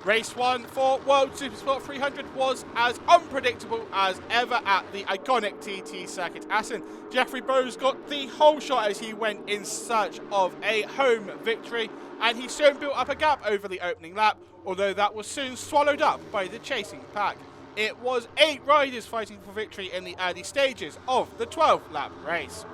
Race 1 for World Supersport 300 was as unpredictable as ever at the iconic TT circuit Assen. Jeffrey Bowes got the whole shot as he went in search of a home victory, and he soon built up a gap over the opening lap, although that was soon swallowed up by the chasing pack. It was 8 riders fighting for victory in the early stages of the 12-lap race.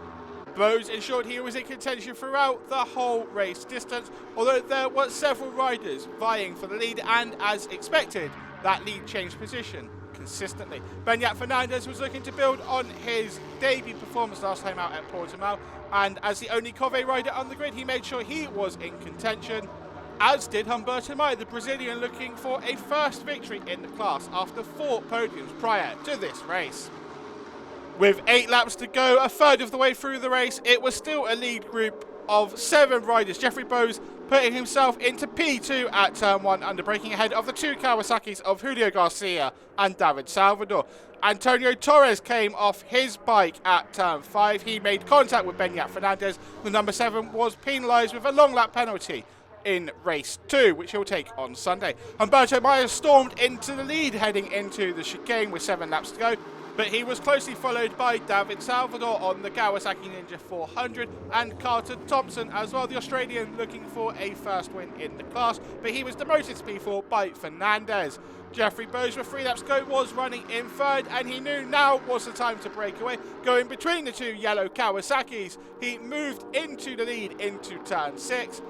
Bowes ensured he was in contention throughout the whole race distance, although there were several riders vying for the lead, and as expected, that lead changed position consistently. Beñat Fernandez was looking to build on his debut performance last time out at Portimao, and as the only Cove rider on the grid, he made sure he was in contention, as did Humberto Maia, the Brazilian, looking for a first victory in the class after 4 podiums prior to this race. With 8 laps to go, a third of the way through the race, it was still a lead group of 7 riders. Jeffrey Bowes putting himself into P2 at turn 1, under braking ahead of the 2 Kawasaki's of Julio Garcia and David Salvador. Antonio Torres came off his bike at turn 5. He made contact with Beñat Fernandez. The number 7 was penalised with a long lap penalty in race 2, which he'll take on Sunday. Humberto Maia stormed into the lead heading into the chicane with 7 laps to go, but he was closely followed by David Salvador on the Kawasaki Ninja 400 and Carter Thompson as well, the Australian looking for a first win in the class, but he was demoted to P4 by Fernandez. Jeffrey Bowes, with 3 laps to go, was running in third, and he knew now was the time to break away. Going between the 2 yellow Kawasaki's, he moved into the lead into turn 6,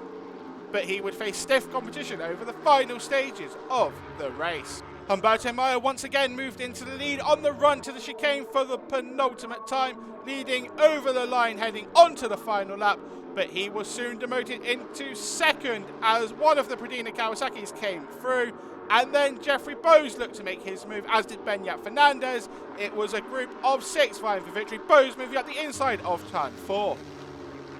but he would face stiff competition over the final stages of the race. Humberto Maia once again moved into the lead on the run to the chicane for the penultimate time, leading over the line heading onto the final lap, but he was soon demoted into second as one of the Pradina Kawasaki's came through, and then Jeffrey Bowes looked to make his move, as did Beñat Fernandez. It was a group of 6 vying for victory, Bowes moving up the inside of turn 4.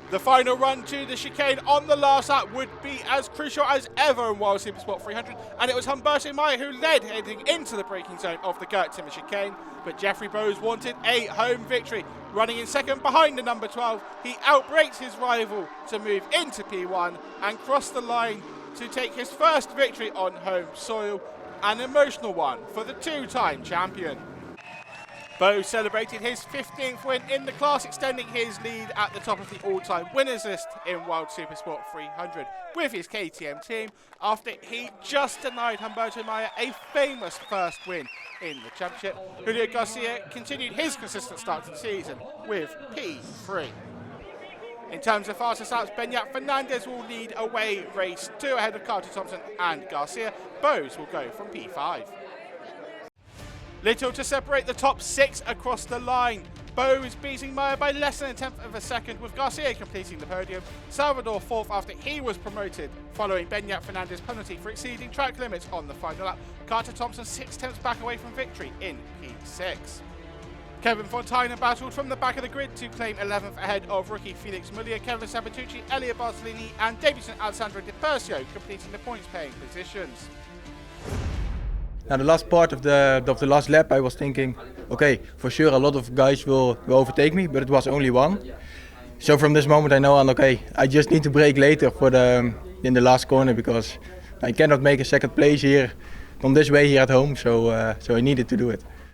The final run to the chicane on the last lap would be as crucial as ever in World Supersport 300, and it was Humberto Maia who led heading into the braking zone of the Gert Timmer chicane, but Jeffrey Bowes wanted a home victory. Running in second behind the number 12, he outbraked his rival to move into P1 and cross the line to take his first victory on home soil, an emotional one for the 2-time champion. Bowes celebrated his 15th win in the class, extending his lead at the top of the all-time winners list in World Supersport 300 with his KTM team, after he just denied Humberto Maia a famous first win in the championship. Julio Garcia continued his consistent start to the season with P3. In terms of fastest laps, Beñat Fernandez will lead away race 2 ahead of Carter Thompson and Garcia. Bowes will go from P5. Little to separate the top 6 across the line. Bowes beating Maia by less than a tenth of a second, with Garcia completing the podium. Salvador 4th after he was promoted following Beñat Fernandez's penalty for exceeding track limits on the final lap. Carter Thompson 6 tenths back away from victory in P6. Kevin Fontana battled from the back of the grid to claim 11th ahead of rookie Felix Mulia, Kevin Sabatucci, Elia Bartolini and debutant Alessandro Di Persio completing the points-paying positions. Now the last part of the last lap, I was thinking, okay, for sure a lot of guys will overtake me, but it was only 1. So from this moment I know, okay, I just need to brake later for in the last corner, because I cannot make a second place here on this way here at home, so I needed to do it.